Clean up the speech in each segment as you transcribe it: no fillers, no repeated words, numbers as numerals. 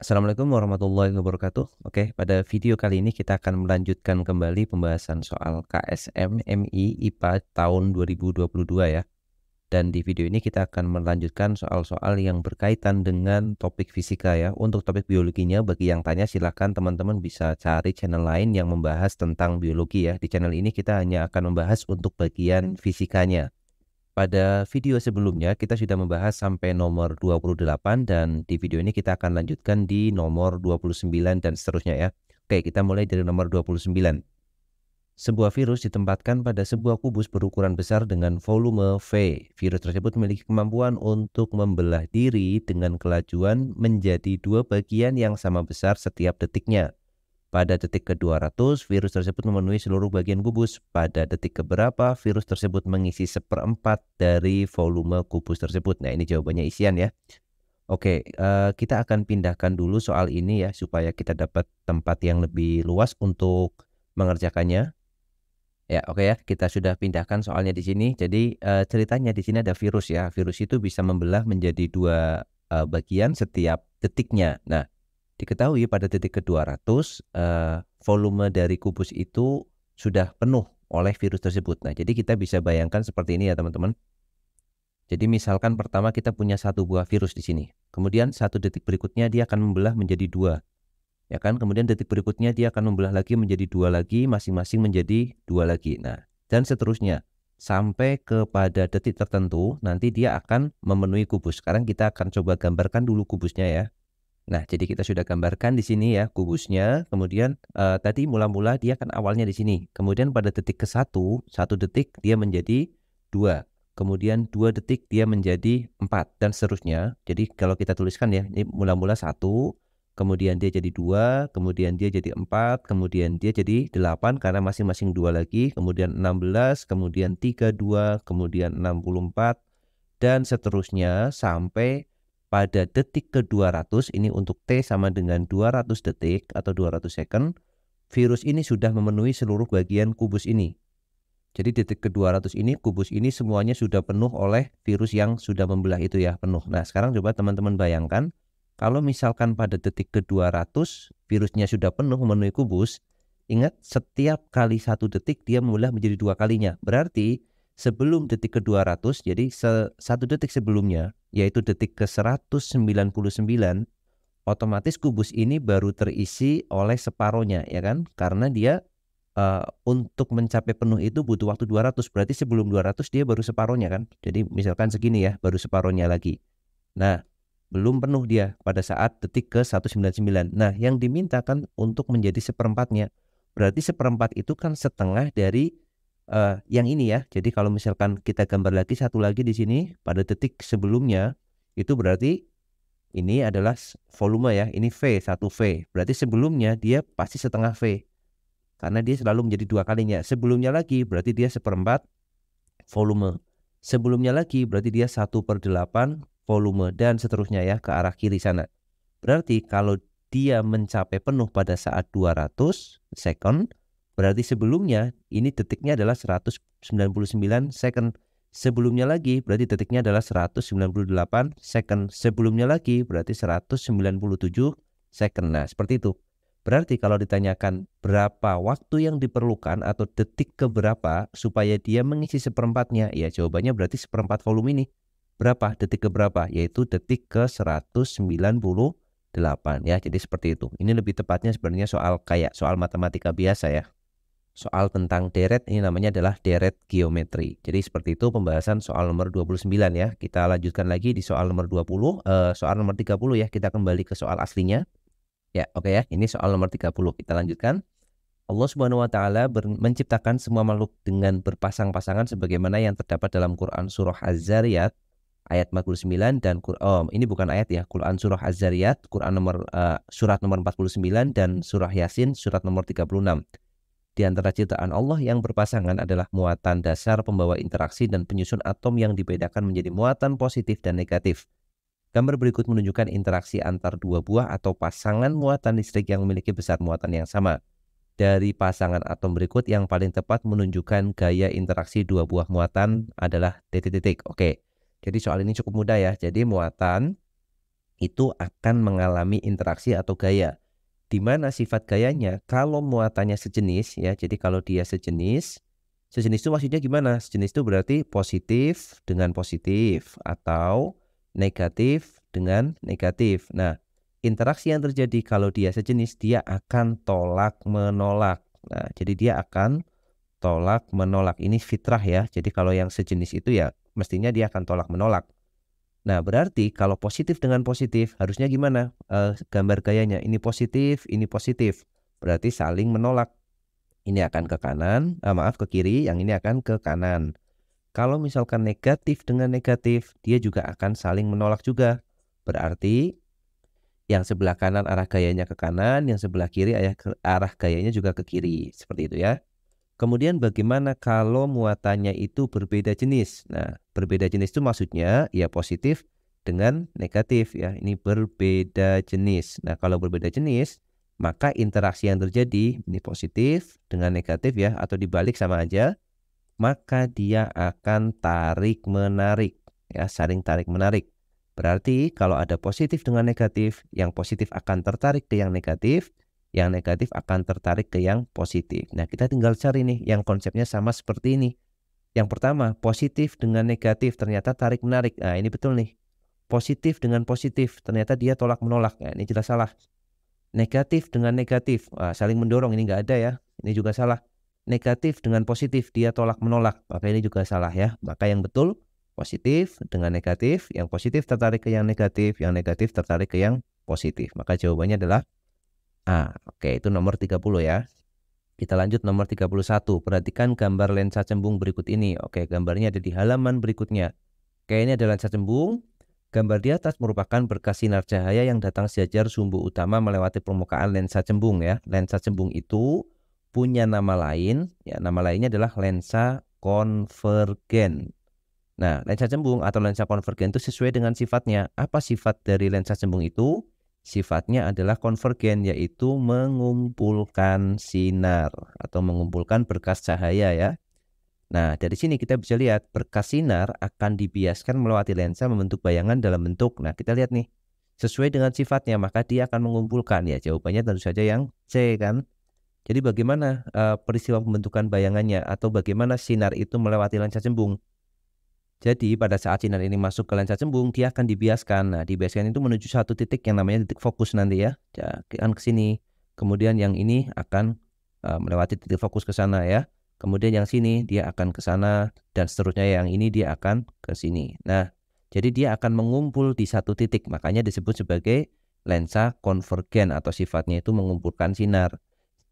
Assalamualaikum warahmatullahi wabarakatuh. Oke, pada video kali ini kita akan melanjutkan kembali pembahasan soal KSM MI IPA tahun 2022 ya. Dan di video ini kita akan melanjutkan soal-soal yang berkaitan dengan topik fisika ya. Untuk topik biologinya bagi yang tanya silahkan teman-teman bisa cari channel lain yang membahas tentang biologi ya. Di channel ini kita hanya akan membahas untuk bagian fisikanya. Pada video sebelumnya kita sudah membahas sampai nomor 28 dan di video ini kita akan lanjutkan di nomor 29 dan seterusnya ya. Oke, kita mulai dari nomor 29. Sebuah virus ditempatkan pada sebuah kubus berukuran besar dengan volume V. Virus tersebut memiliki kemampuan untuk membelah diri dengan kelajuan menjadi dua bagian yang sama besar setiap detiknya. Pada detik ke-200, virus tersebut memenuhi seluruh bagian kubus. Pada detik keberapa, virus tersebut mengisi seperempat dari volume kubus tersebut. Nah, ini jawabannya isian ya. Oke, kita akan pindahkan dulu soal ini ya, supaya kita dapat tempat yang lebih luas untuk mengerjakannya. Ya, oke ya, kita sudah pindahkan soalnya di sini. Jadi, ceritanya di sini ada virus ya. Virus itu bisa membelah menjadi dua bagian setiap detiknya. Nah, diketahui pada detik ke-200 volume dari kubus itu sudah penuh oleh virus tersebut. Nah, jadi kita bisa bayangkan seperti ini ya teman-teman. Jadi misalkan pertama kita punya satu buah virus di sini. Kemudian satu detik berikutnya dia akan membelah menjadi dua. Ya kan? Kemudian detik berikutnya dia akan membelah lagi menjadi dua lagi, masing-masing menjadi dua lagi. Nah, dan seterusnya. Sampai kepada detik tertentu nanti dia akan memenuhi kubus. Sekarang kita akan coba gambarkan dulu kubusnya ya. Nah, jadi kita sudah gambarkan di sini ya kubusnya. Kemudian tadi mula-mula dia kan awalnya di sini. Kemudian pada detik ke-1, 1 detik dia menjadi 2. Kemudian 2 detik dia menjadi 4 dan seterusnya. Jadi kalau kita tuliskan ya, ini mula-mula 1, kemudian dia jadi 2, kemudian dia jadi 4, kemudian dia jadi 8 karena masing-masing 2 lagi, kemudian 16, kemudian 32, kemudian 64 dan seterusnya sampai pada detik ke-200, ini untuk T sama dengan 200 detik atau 200 second, virus ini sudah memenuhi seluruh bagian kubus ini. Jadi detik ke-200 ini, kubus ini semuanya sudah penuh oleh virus yang sudah membelah itu ya, penuh. Nah, sekarang coba teman-teman bayangkan, kalau misalkan pada detik ke-200, virusnya sudah penuh memenuhi kubus, ingat setiap kali 1 detik dia membelah menjadi 2 kalinya. Berarti sebelum detik ke-200, jadi 1 detik sebelumnya, yaitu detik ke-199, otomatis kubus ini baru terisi oleh separohnya, ya kan? Karena dia untuk mencapai penuh itu butuh waktu 200, berarti sebelum 200 dia baru separohnya kan? Jadi misalkan segini ya, baru separohnya lagi. Nah, belum penuh dia pada saat detik ke-199. Nah, yang diminta kan untuk menjadi seperempatnya. Berarti seperempat itu kan setengah dari yang ini ya. Jadi kalau misalkan kita gambar lagi satu lagi di sini pada detik sebelumnya, itu berarti ini adalah volume ya. Ini V, 1V. Berarti sebelumnya dia pasti setengah V. Karena dia selalu menjadi dua kalinya. Sebelumnya lagi berarti dia seperempat volume. Sebelumnya lagi berarti dia 1/8 volume dan seterusnya ya ke arah kiri sana. Berarti kalau dia mencapai penuh pada saat 200 second, berarti sebelumnya ini detiknya adalah 199 second. Sebelumnya lagi berarti detiknya adalah 198 second. Sebelumnya lagi berarti 197 second. Nah, seperti itu. Berarti kalau ditanyakan berapa waktu yang diperlukan atau detik keberapa supaya dia mengisi seperempatnya, ya jawabannya berarti seperempat volume ini. Berapa? Detik keberapa? Yaitu detik ke-198 ya. Jadi seperti itu. Ini lebih tepatnya sebenarnya soal matematika biasa ya. Soal tentang deret ini namanya adalah deret geometri. Jadi seperti itu pembahasan soal nomor 29 ya. Kita lanjutkan lagi di soal nomor 20, soal nomor 30 ya. Kita kembali ke soal aslinya. Ya, oke ya. Ini soal nomor 30. Kita lanjutkan. Allah Subhanahu wa taala menciptakan semua makhluk dengan berpasang-pasangan sebagaimana yang terdapat dalam Quran surah Az-Zariyat ayat 49 dan ini bukan ayat ya. Quran surah Az-Zariyat, surat nomor 49 dan surah Yasin surat nomor 36. Di antara ciptaan Allah yang berpasangan adalah muatan dasar pembawa interaksi dan penyusun atom yang dibedakan menjadi muatan positif dan negatif. Gambar berikut menunjukkan interaksi antar dua buah atau pasangan muatan listrik yang memiliki besar muatan yang sama. Dari pasangan atom berikut yang paling tepat menunjukkan gaya interaksi dua buah muatan adalah titik-titik. Oke, jadi soal ini cukup mudah ya. Jadi muatan itu akan mengalami interaksi atau gaya. Di mana sifat gayanya kalau muatannya sejenis ya. Jadi kalau dia sejenis itu maksudnya gimana? Sejenis itu berarti positif dengan positif atau negatif dengan negatif. Nah, interaksi yang terjadi kalau dia sejenis, dia akan tolak menolak. Nah, jadi dia akan tolak menolak. Ini fitrah ya. Jadi kalau yang sejenis itu ya mestinya dia akan tolak menolak. Nah, berarti kalau positif dengan positif harusnya gimana? Gambar gayanya ini positif, ini positif. Berarti saling menolak. Ini akan ke kanan, maaf ke kiri, yang ini akan ke kanan. Kalau misalkan negatif dengan negatif, dia juga akan saling menolak juga. Berarti yang sebelah kanan arah gayanya ke kanan, yang sebelah kiri arah gayanya juga ke kiri. Seperti itu ya. Kemudian bagaimana kalau muatannya itu berbeda jenis? Nah, berbeda jenis itu maksudnya ya positif dengan negatif ya. Ini berbeda jenis. Nah, kalau berbeda jenis, maka interaksi yang terjadi ini positif dengan negatif ya atau dibalik sama aja, maka dia akan tarik menarik ya, saling tarik menarik. Berarti kalau ada positif dengan negatif, yang positif akan tertarik ke yang negatif akan tertarik ke yang positif. Nah, kita tinggal cari nih yang konsepnya sama seperti ini. Yang pertama, positif dengan negatif ternyata tarik menarik. Nah, ini betul nih. Positif dengan positif ternyata dia tolak menolak. Nah, ini jelas salah. Negatif dengan negatif, saling mendorong, ini nggak ada ya. Ini juga salah. Negatif dengan positif dia tolak menolak, maka ini juga salah ya. Maka yang betul positif dengan negatif, yang positif tertarik ke yang negatif tertarik ke yang positif. Maka jawabannya adalah A. Oke, itu nomor 30 ya. Kita lanjut nomor 31. Perhatikan gambar lensa cembung berikut ini. Oke, gambarnya ada di halaman berikutnya. Oke, ini ada lensa cembung. Gambar di atas merupakan berkas sinar cahaya yang datang sejajar sumbu utama melewati permukaan lensa cembung ya. Lensa cembung itu punya nama lain, ya nama lainnya adalah lensa konvergen. Nah, lensa cembung atau lensa konvergen itu sesuai dengan sifatnya. Apa sifat dari lensa cembung itu? Sifatnya adalah konvergen, yaitu mengumpulkan sinar atau mengumpulkan berkas cahaya ya. Nah, dari sini kita bisa lihat berkas sinar akan dibiaskan melewati lensa membentuk bayangan dalam bentuk. Nah, kita lihat nih, sesuai dengan sifatnya maka dia akan mengumpulkan ya. Jawabannya tentu saja yang C kan. Jadi bagaimana peristiwa pembentukan bayangannya atau bagaimana sinar itu melewati lensa cembung? Jadi pada saat sinar ini masuk ke lensa cembung, dia akan dibiaskan. Nah, dibiaskan itu menuju satu titik yang namanya titik fokus nanti ya. Jangan ke sini. Kemudian yang ini akan melewati titik fokus ke sana ya. Kemudian yang sini dia akan ke sana dan seterusnya, yang ini dia akan ke sini. Nah, jadi dia akan mengumpul di satu titik. Makanya disebut sebagai lensa konvergen atau sifatnya itu mengumpulkan sinar.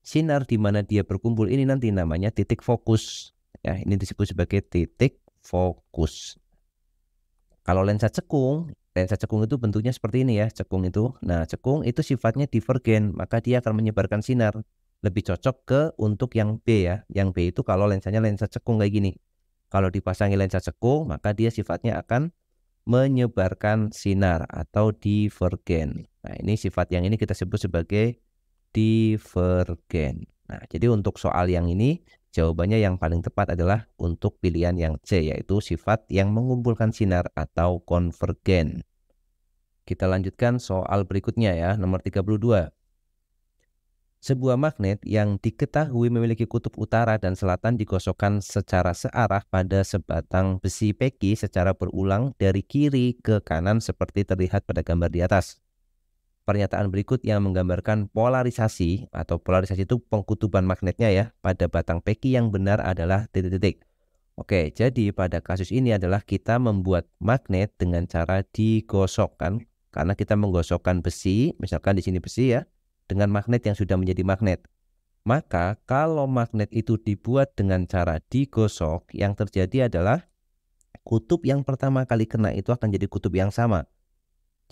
Sinar di mana dia berkumpul ini nanti namanya titik fokus. Ya, ini disebut sebagai titik fokus. Kalau lensa cekung itu bentuknya seperti ini ya, cekung itu. Nah, cekung itu sifatnya divergen, maka dia akan menyebarkan sinar. Lebih cocok ke untuk yang B ya. Yang B itu kalau lensanya lensa cekung kayak gini. Kalau dipasangi lensa cekung, maka dia sifatnya akan menyebarkan sinar atau divergen. Nah, ini sifat yang ini kita sebut sebagai divergen. Nah, jadi untuk soal yang ini jawabannya yang paling tepat adalah untuk pilihan yang C, yaitu sifat yang mengumpulkan sinar atau konvergen. Kita lanjutkan soal berikutnya ya, nomor 32. Sebuah magnet yang diketahui memiliki kutub utara dan selatan digosokkan secara searah pada sebatang besi peki secara berulang dari kiri ke kanan seperti terlihat pada gambar di atas. Pernyataan berikut yang menggambarkan polarisasi atau polarisasi itu pengkutuban magnetnya ya pada batang peki yang benar adalah titik-titik. Oke, jadi pada kasus ini adalah kita membuat magnet dengan cara digosokkan, karena kita menggosokkan besi, misalkan di sini besi ya, dengan magnet yang sudah menjadi magnet. Maka kalau magnet itu dibuat dengan cara digosok, yang terjadi adalah kutub yang pertama kali kena itu akan jadi kutub yang sama.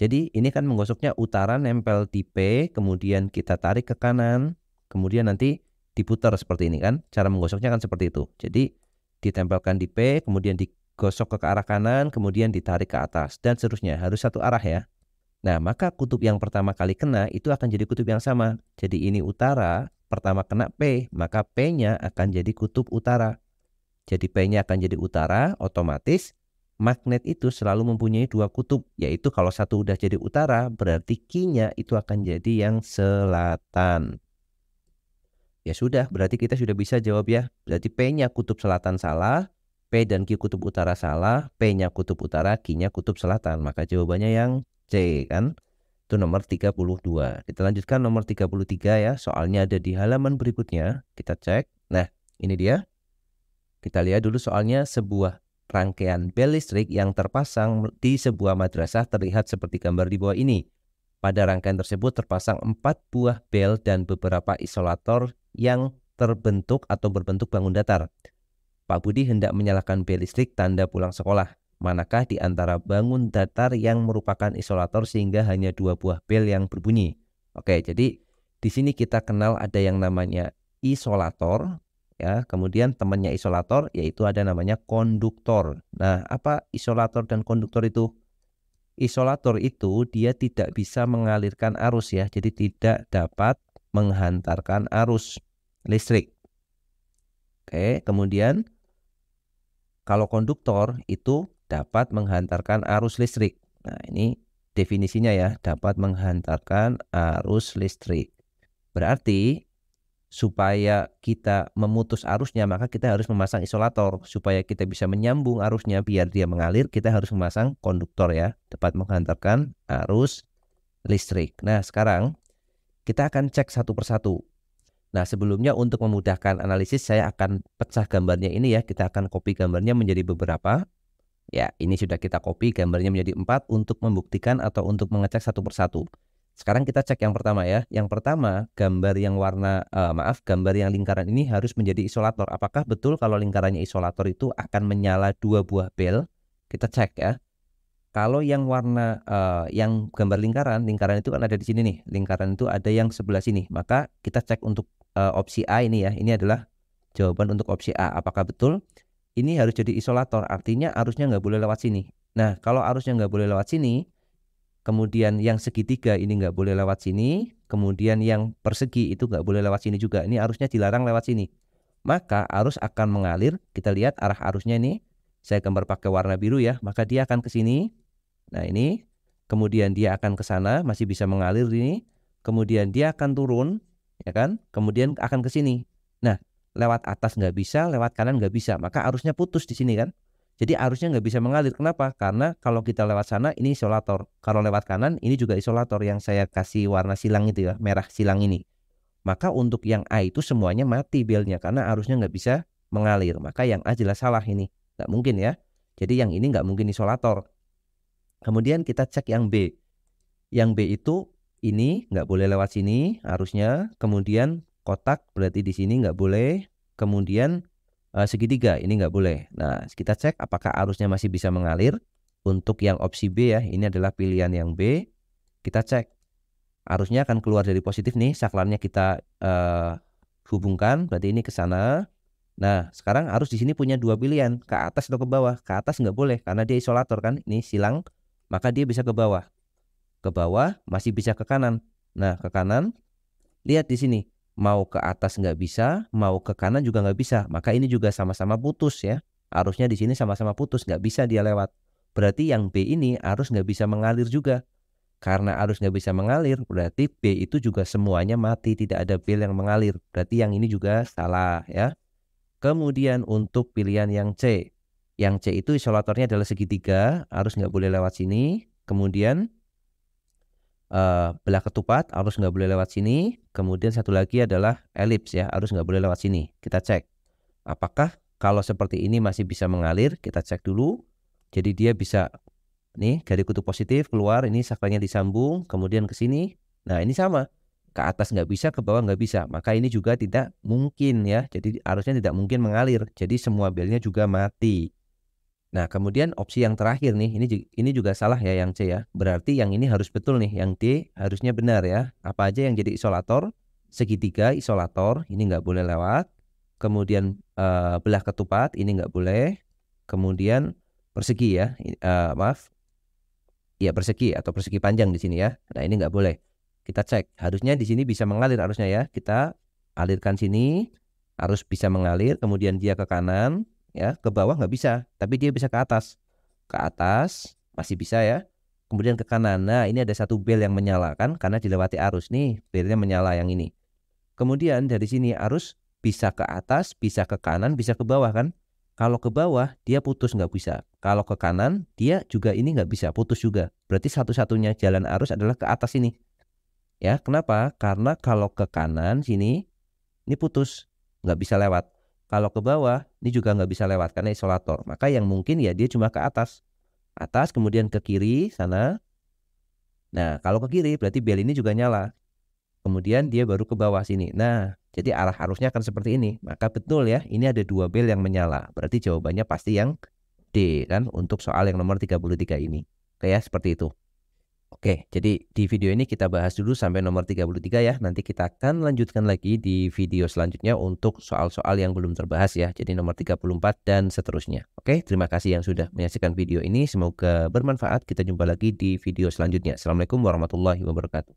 Jadi ini kan menggosoknya utara nempel di P, kemudian kita tarik ke kanan, kemudian nanti diputar seperti ini kan. Cara menggosoknya kan seperti itu. Jadi ditempelkan di P, kemudian digosok ke arah kanan, kemudian ditarik ke atas, dan seterusnya. Harus satu arah ya. Nah, maka kutub yang pertama kali kena itu akan jadi kutub yang sama. Jadi ini utara, pertama kena P, maka P-nya akan jadi kutub utara. Jadi P-nya akan jadi utara, otomatis magnet itu selalu mempunyai dua kutub, yaitu kalau satu udah jadi utara, berarti Q-nya itu akan jadi yang selatan. Ya sudah, berarti kita sudah bisa jawab ya. Berarti P-nya kutub selatan salah, P dan Q kutub utara salah, P-nya kutub utara, Q-nya kutub selatan. Maka jawabannya yang C kan. Itu nomor 32. Kita lanjutkan nomor 33 ya. Soalnya ada di halaman berikutnya. Kita cek. Nah, ini dia. Kita lihat dulu soalnya. Sebuah rangkaian bel listrik yang terpasang di sebuah madrasah terlihat seperti gambar di bawah ini. Pada rangkaian tersebut terpasang 4 buah bel dan beberapa isolator yang terbentuk atau berbentuk bangun datar. Pak Budi hendak menyalakan bel listrik tanda pulang sekolah. Manakah di antara bangun datar yang merupakan isolator sehingga hanya 2 buah bel yang berbunyi? Oke, jadi di sini kita kenal ada yang namanya isolator, ya. Kemudian temannya isolator yaitu ada namanya konduktor. Nah, apa isolator dan konduktor itu? Isolator itu dia tidak bisa mengalirkan arus ya, jadi tidak dapat menghantarkan arus listrik. Oke, kemudian kalau konduktor itu dapat menghantarkan arus listrik. Nah, ini definisinya ya, dapat menghantarkan arus listrik. Berarti supaya kita memutus arusnya, maka kita harus memasang isolator. Supaya kita bisa menyambung arusnya biar dia mengalir, kita harus memasang konduktor ya, dapat menghantarkan arus listrik. Nah, sekarang kita akan cek satu persatu. Nah, sebelumnya untuk memudahkan analisis, saya akan pecah gambarnya ini ya. Kita akan copy gambarnya menjadi beberapa. Ya, ini sudah kita copy gambarnya menjadi 4 untuk membuktikan atau untuk mengecek satu persatu. Sekarang kita cek yang pertama ya. Yang pertama, gambar yang gambar yang lingkaran ini harus menjadi isolator. Apakah betul kalau lingkarannya isolator itu akan menyala 2 buah bel? Kita cek ya. Kalau yang warna yang gambar lingkaran itu kan ada di sini nih. Lingkaran itu ada yang sebelah sini. Maka kita cek untuk opsi A ini ya. Ini adalah jawaban untuk opsi A. Apakah betul? Ini harus jadi isolator. Artinya arusnya nggak boleh lewat sini. Nah, kalau arusnya nggak boleh lewat sini, kemudian yang segitiga ini nggak boleh lewat sini, kemudian yang persegi itu nggak boleh lewat sini juga. Ini arusnya dilarang lewat sini. Maka arus akan mengalir. Kita lihat arah arusnya ini. Saya gambar pakai warna biru ya. Maka dia akan ke sini. Nah, ini. Kemudian dia akan ke sana, masih bisa mengalir ini. Kemudian dia akan turun, ya kan? Kemudian akan ke sini. Nah, lewat atas nggak bisa, lewat kanan nggak bisa. Maka arusnya putus di sini kan? Jadi arusnya nggak bisa mengalir. Kenapa? Karena kalau kita lewat sana ini isolator. Kalau lewat kanan ini juga isolator yang saya kasih warna silang itu ya, merah silang ini. Maka untuk yang A itu semuanya mati belnya karena arusnya nggak bisa mengalir. Maka yang A jelas salah ini. Nggak mungkin ya. Jadi yang ini nggak mungkin isolator. Kemudian kita cek yang B. Yang B itu ini nggak boleh lewat sini arusnya. Kemudian kotak berarti di sini nggak boleh. Kemudian segitiga ini nggak boleh. Nah, kita cek apakah arusnya masih bisa mengalir. Untuk yang opsi B ya, ini adalah pilihan yang B. Kita cek arusnya akan keluar dari positif nih. Saklarnya kita hubungkan, berarti ini ke sana. Nah, sekarang arus di sini punya dua pilihan, ke atas atau ke bawah. Ke atas nggak boleh karena dia isolator kan. Ini silang, maka dia bisa ke bawah. Ke bawah masih bisa ke kanan. Nah, ke kanan, lihat di sini. Mau ke atas nggak bisa, mau ke kanan juga nggak bisa. Maka ini juga sama-sama putus ya. Arusnya di sini sama-sama putus, nggak bisa dia lewat. Berarti yang B ini arus nggak bisa mengalir juga. Karena arus nggak bisa mengalir, berarti B itu juga semuanya mati, tidak ada bel yang mengalir. Berarti yang ini juga salah ya. Kemudian untuk pilihan yang C. Yang C itu isolatornya adalah segitiga, arus nggak boleh lewat sini. Kemudian belah ketupat, arus nggak boleh lewat sini. Kemudian satu lagi adalah elips ya, arus nggak boleh lewat sini. Kita cek. Apakah kalau seperti ini masih bisa mengalir? Kita cek dulu. Jadi dia bisa, nih dari kutub positif keluar, ini saklarnya disambung, kemudian ke sini. Nah, ini sama. Ke atas nggak bisa, ke bawah nggak bisa. Maka ini juga tidak mungkin ya. Jadi arusnya tidak mungkin mengalir. Jadi semua belnya juga mati. Nah, kemudian opsi yang terakhir nih, ini juga salah ya yang C ya. Berarti yang ini harus betul nih, yang D harusnya benar ya. Apa aja yang jadi isolator? Segitiga isolator, ini nggak boleh lewat. Kemudian belah ketupat, ini nggak boleh. Kemudian persegi ya, maaf. Ya persegi atau persegi panjang di sini ya. Nah, ini nggak boleh. Kita cek, harusnya di sini bisa mengalir arusnya ya. Kita alirkan sini, arus bisa mengalir. Kemudian dia ke kanan. Ya, ke bawah nggak bisa, tapi dia bisa ke atas. ke atas, masih bisa ya. Kemudian ke kanan. Nah, ini ada satu bel yang menyala kan, karena dilewati arus nih, belnya menyala yang ini. Kemudian dari sini arus bisa ke atas, bisa ke kanan, bisa ke bawah kan. Kalau ke bawah dia putus nggak bisa. Kalau ke kanan dia juga ini nggak bisa, putus juga. Berarti satu-satunya jalan arus adalah ke atas ini. Ya, kenapa? Karena kalau ke kanan sini ini putus, nggak bisa lewat. Kalau ke bawah ini juga nggak bisa lewat karena isolator. Maka yang mungkin ya dia cuma ke atas. Atas kemudian ke kiri sana. Nah, kalau ke kiri berarti bel ini juga nyala. Kemudian dia baru ke bawah sini. Nah, jadi arah arusnya akan seperti ini. Maka betul ya, ini ada dua bel yang menyala. Berarti jawabannya pasti yang D kan untuk soal yang nomor 33 ini. Oke ya, seperti itu. Oke, jadi di video ini kita bahas dulu sampai nomor 33 ya. Nanti kita akan lanjutkan lagi di video selanjutnya untuk soal-soal yang belum terbahas ya. Jadi nomor 34 dan seterusnya. Oke, terima kasih yang sudah menyaksikan video ini. Semoga bermanfaat. Kita jumpa lagi di video selanjutnya. Assalamualaikum warahmatullahi wabarakatuh.